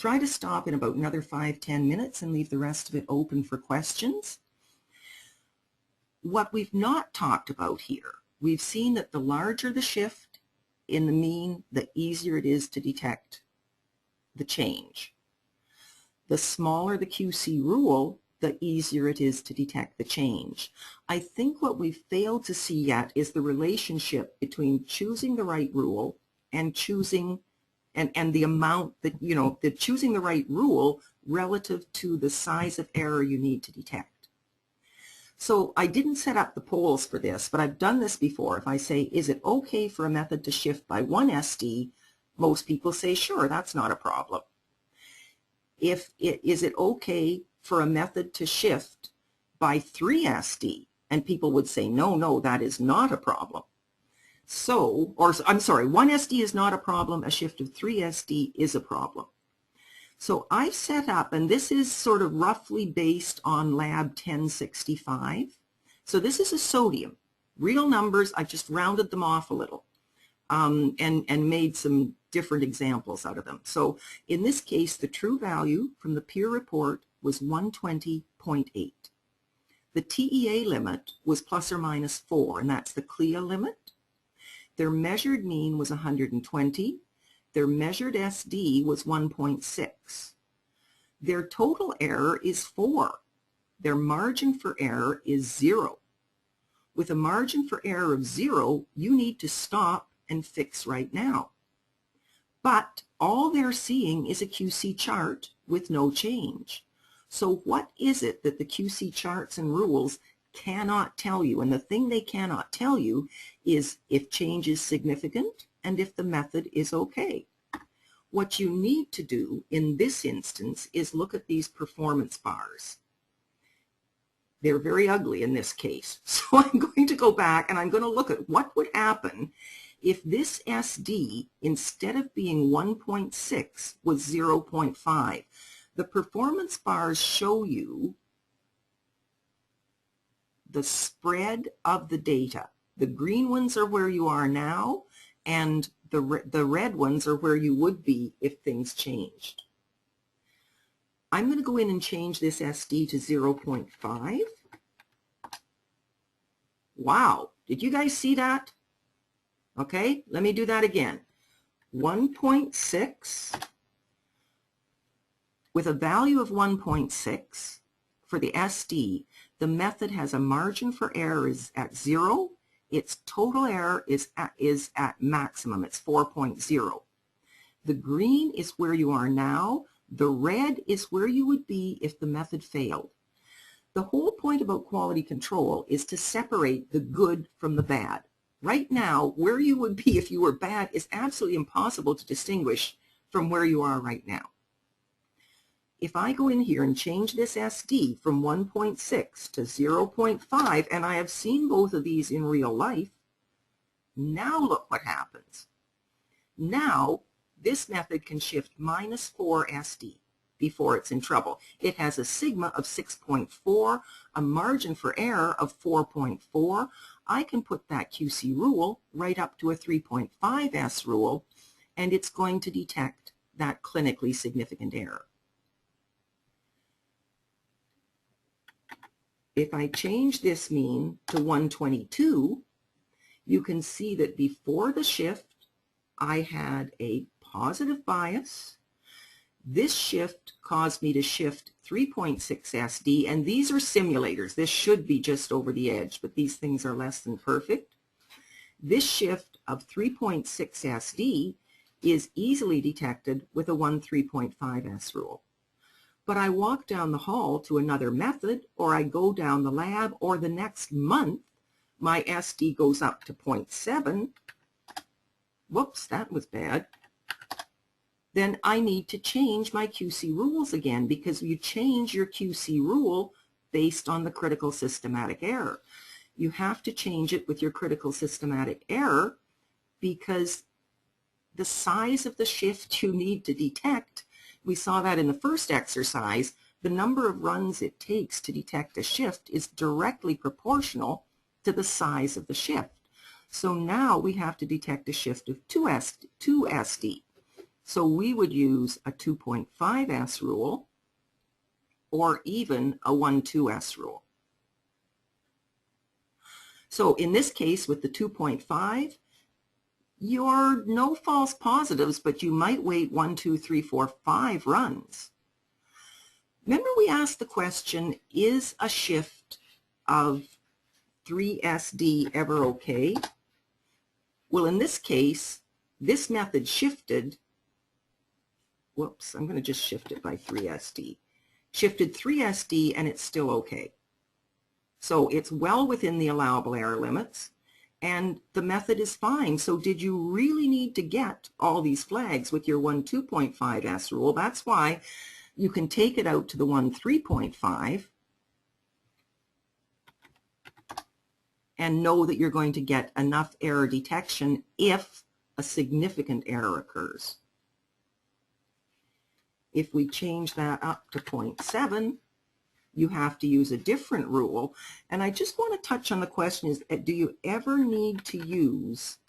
try to stop in about another 5-10 minutes and leave the rest of it open for questions. What we've not talked about here, we've seen that the larger the shift in the mean, the easier it is to detect the change. The smaller the QC rule, the easier it is to detect the change. I think what we've failed to see yet is the relationship between choosing the right rule and choosing and the amount that, that choosing the right rule relative to the size of error you need to detect. So I didn't set up the polls for this, but I've done this before. If I say, is it okay for a method to shift by 1 SD, most people say, sure, that's not a problem. Is it okay for a method to shift by 3 SD? And people would say, no, that is not a problem. So, or I'm sorry, 1 SD is not a problem. A shift of 3 SD is a problem. So I've set up, and this is sort of roughly based on lab 1065. So this is a sodium. Real numbers, I've just rounded them off a little and made some different examples out of them. So in this case, the true value from the peer report was 120.8. The TEA limit was plus or minus 4, and that's the CLIA limit. Their measured mean was 120. Their measured SD was 1.6. Their total error is 4. Their margin for error is 0. With a margin for error of 0, you need to stop and fix right now. But all they're seeing is a QC chart with no change. So what is it that the QC charts and rules cannot tell you? And the thing they cannot tell you is if change is significant and if the method is okay. What you need to do in this instance is look at these performance bars. They're very ugly in this case. So I'm going to go back and I'm going to look at what would happen if this SD, instead of being 1.6, was 0.5. The performance bars show you the spread of the data. The green ones are where you are now, and the red ones are where you would be if things changed. I'm going to go in and change this SD to 0.5. Wow, did you guys see that? Okay, let me do that again. 1.6 with a value of 1.6 for the SD, the method has a margin for error is at 0. Its total error is at maximum. It's 4.0. The green is where you are now. The red is where you would be if the method failed. The whole point about quality control is to separate the good from the bad. Right now, where you would be if you were bad is absolutely impossible to distinguish from where you are right now. If I go in here and change this SD from 1.6 to 0.5, and I have seen both of these in real life, now look what happens. Now, this method can shift minus 4 SD before it's in trouble. It has a sigma of 6.4, a margin for error of 4.4. I can put that QC rule right up to a 3.5S rule, and it's going to detect that clinically significant error. If I change this mean to 122, you can see that before the shift, I had a positive bias. This shift caused me to shift 3.6 SD, and these are simulators. This should be just over the edge, but these things are less than perfect. This shift of 3.6 SD is easily detected with a 3.5S rule. But I walk down the hall to another method, or I go down the lab, or the next month, my SD goes up to 0.7. Whoops, that was bad. Then I need to change my QC rules again, because you change your QC rule based on the critical systematic error. You have to change it with your critical systematic error because the size of the shift you need to detect, we saw that in the first exercise, the number of runs it takes to detect a shift is directly proportional to the size of the shift. So now we have to detect a shift of 2 SD. So we would use a 2.5S rule or even a 1,2S rule. So in this case with the 2.5, you're no false positives, but you might wait 1, 2, 3, 4, 5 runs. Remember we asked the question, is a shift of 3SD ever okay? Well, in this case, this method shifted, whoops, I'm going to just shift it by 3SD. Shifted 3SD and it's still okay. So it's well within the allowable error limits and the method is fine. So did you really need to get all these flags with your 1,2.5S rule? That's why you can take it out to the 1,3.5 and know that you're going to get enough error detection if a significant error occurs. If we change that up to 0.7, you have to use a different rule. And I just want to touch on the question is, do you ever need to use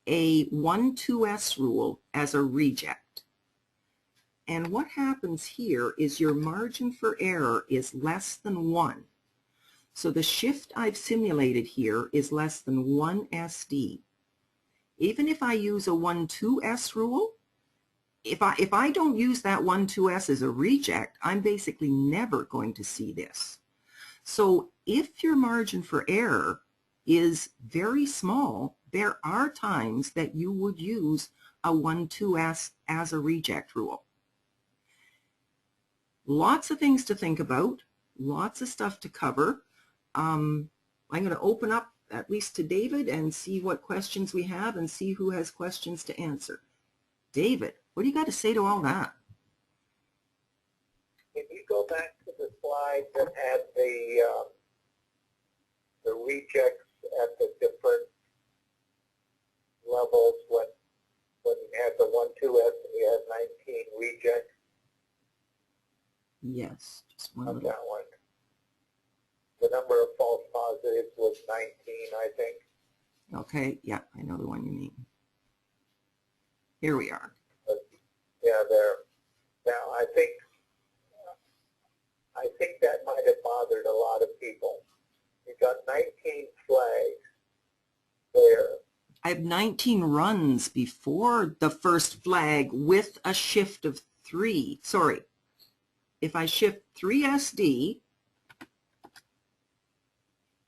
a 1,2S rule as a reject? And what happens here is your margin for error is less than 1. So the shift I've simulated here is less than 1 SD. Even if I use a 1,2S rule, if I don't use that 1,2S as a reject, I'm basically never going to see this. So if your margin for error is very small, there are times that you would use a 1,2S as a reject rule. Lots of things to think about, lots of stuff to cover. I'm going to open up at least to David and see what questions we have and see who has questions to answer. David, what do you got to say to all that? Can you go back to the slide that had the rejects at the different levels when you had the 1,2S and you had 19 rejects? Yes, just one on little. that one. The number of false positives was 19, I think. Okay, yeah, I know the one you mean. Here we are. Yeah, there. Now, I think that might have bothered a lot of people. You got 19 flags there. I have 19 runs before the first flag with a shift of 3. Sorry. If I shift 3 SD,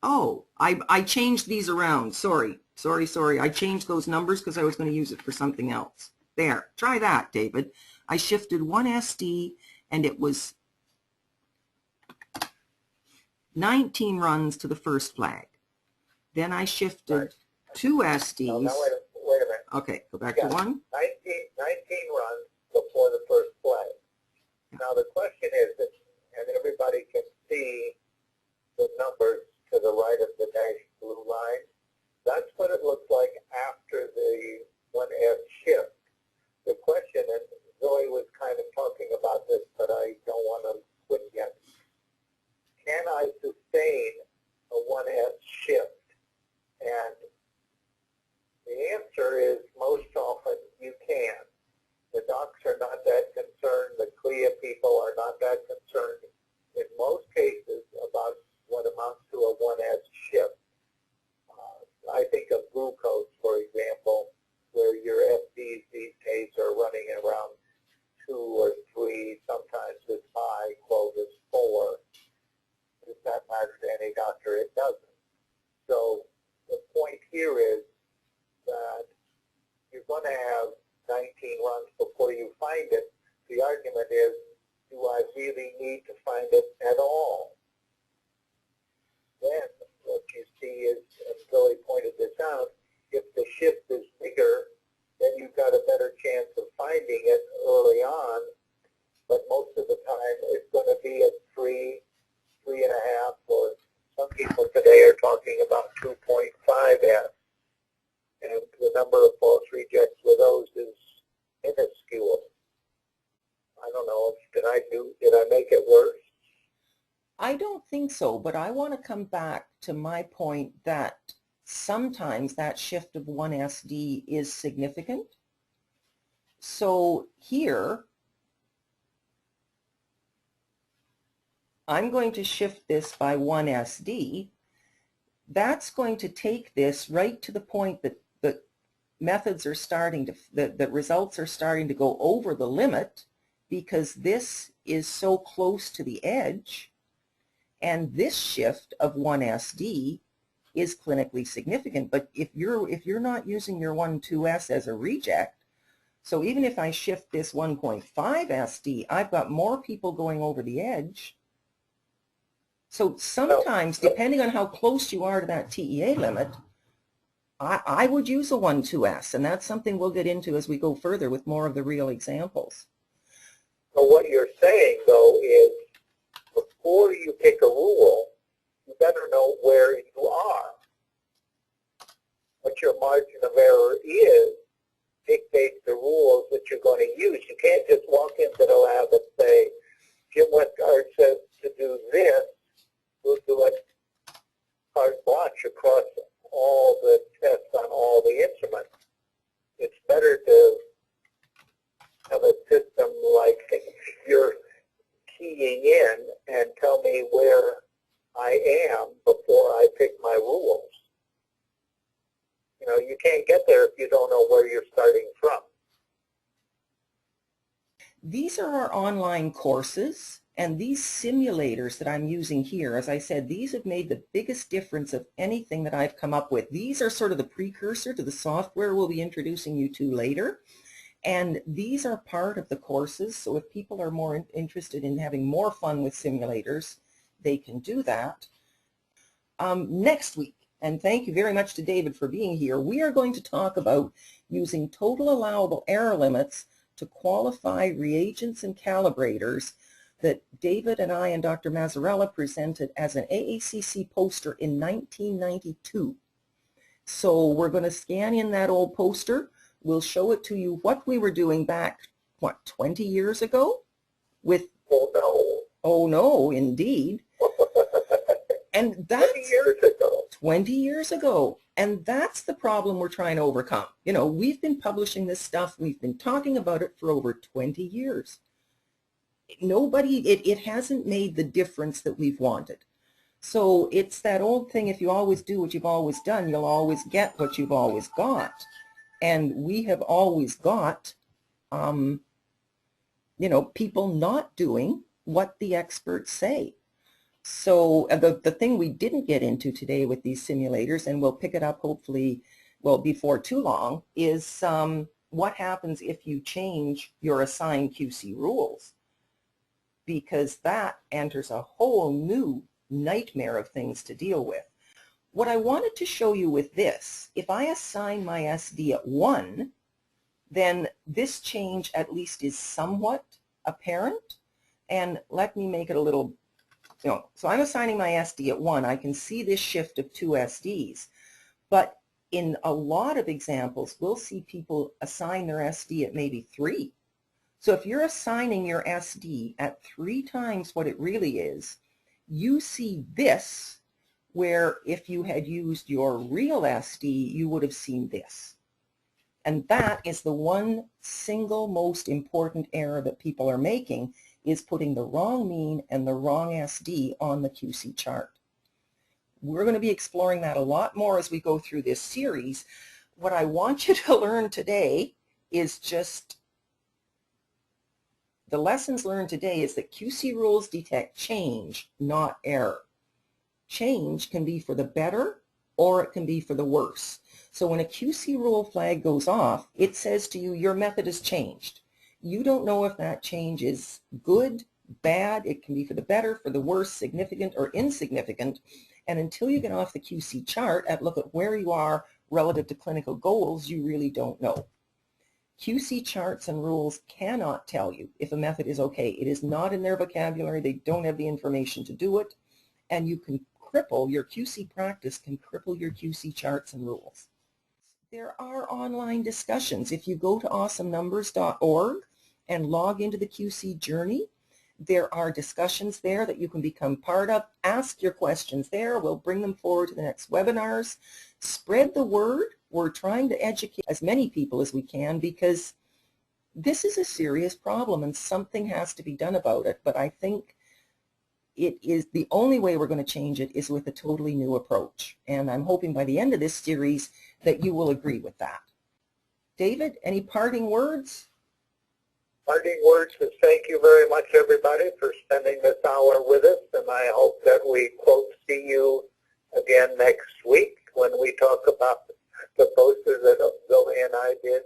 oh, I changed these around. Sorry. I changed those numbers because I was going to use it for something else. There, try that, David. I shifted 1 SD and it was 19 runs to the first flag. Then I shifted 2 SDs. No, wait a minute. Okay, go back to 1. 19 runs before the first flag. Now the question is, and everybody can see the numbers to the right of the dashed blue line, that's what it looks like after the 1S shift. The question, and Zoe was kind of talking about this, but I don't want to quit yet. Can I sustain a 1S shift? And the answer is most often you can. The docs are not that concerned. The CLIA people are not that concerned in most cases about what amounts to a 1S shift. I think of glucose, for example, where your FDs these days are running around 2 or 3, sometimes as high, quote, as 4. Does that matter to any doctor? It doesn't. So the point here is that you're going to have 19 runs before you find it. The argument is, do I really need to find it at all? Then what you see is, and Zoe pointed this out, if the shift is bigger, then you've got a better chance of finding it early on. But most of the time, it's going to be at 3, 3.5, or some people today are talking about 2.5S. And the number of false rejects with those is minuscule. I don't know, did I make it worse? I don't think so, but I want to come back to my point that sometimes that shift of 1 SD is significant. So here, I'm going to shift this by 1 SD. That's going to take this right to the point that the methods are starting to, the results are starting to go over the limit, because this is so close to the edge, and this shift of 1 SD is clinically significant. But if you're not using your 1,2S as a reject, so even if I shift this 1.5 SD, I've got more people going over the edge. So sometimes, depending on how close you are to that TEA limit, I would use a 1,2S, and that's something we'll get into as we go further with more of the real examples. So what you're saying, though, is before you pick a rule, you better know where you are. What your margin of error is dictates the rules that you're going to use. You can't just walk into the lab and say, Jim Westgard says to do this, we'll do it carte blanche across all the tests on all the instruments. It's better to have a system like you're keying in and tell me where I am before I pick my rules. You know, you can't get there if you don't know where you're starting from. These are our online courses, and these simulators that I'm using here, as I said, these have made the biggest difference of anything that I've come up with. These are sort of the precursor to the software we'll be introducing you to later. And these are part of the courses, so if people are more interested in having more fun with simulators, they can do that. Next week, and thank you very much to David for being here, we are going to talk about using total allowable error limits to qualify reagents and calibrators that David and I and Dr. Mazzarella presented as an AACC poster in 1992. So we're going to scan in that old poster. We'll show it to you what we were doing back, what, 20 years ago? With, oh no, indeed. And that's 20 years ago. 20 years ago. And that's the problem we're trying to overcome. You know, we've been publishing this stuff. We've been talking about it for over 20 years. It hasn't made the difference that we've wanted. So it's that old thing, if you always do what you've always done, you'll always get what you've always got. And we have always got, you know, people not doing what the experts say. So the thing we didn't get into today with these simulators, and we'll pick it up hopefully, well, before too long, is what happens if you change your assigned QC rules, because that enters a whole new nightmare of things to deal with. What I wanted to show you with this, if I assign my SD at 1, then this change at least is somewhat apparent. And let me make it a little, you know, so I'm assigning my SD at 1. I can see this shift of 2 SDs. But in a lot of examples, we'll see people assign their SD at maybe 3. So if you're assigning your SD at 3 times what it really is, you see this, where if you had used your real SD, you would have seen this. And that is the one single most important error that people are making, is putting the wrong mean and the wrong SD on the QC chart. We're going to be exploring that a lot more as we go through this series. What I want you to learn today is just, the lessons learned today is that QC rules detect change, not error. Change can be for the better or it can be for the worse. So when a QC rule flag goes off, it says to you, your method has changed. You don't know if that change is good, bad, it can be for the better, for the worse, significant or insignificant. And until you get off the QC chart and look at where you are relative to clinical goals, you really don't know. QC charts and rules cannot tell you if a method is okay. It is not in their vocabulary. They don't have the information to do it. And you can cripple, your QC practice can cripple your QC charts and rules. There are online discussions. If you go to awesomenumbers.org and log into the QC Journey, there are discussions there that you can become part of. Ask your questions there. We'll bring them forward to the next webinars. Spread the word. We're trying to educate as many people as we can, because this is a serious problem and something has to be done about it. But I think it is the only way we're going to change it is with a totally new approach. And I'm hoping by the end of this series that you will agree with that. David, any parting words? Parting words is thank you very much, everybody, for spending this hour with us, and I hope that we, quote, see you again next week when we talk about the poster that Zoe and I did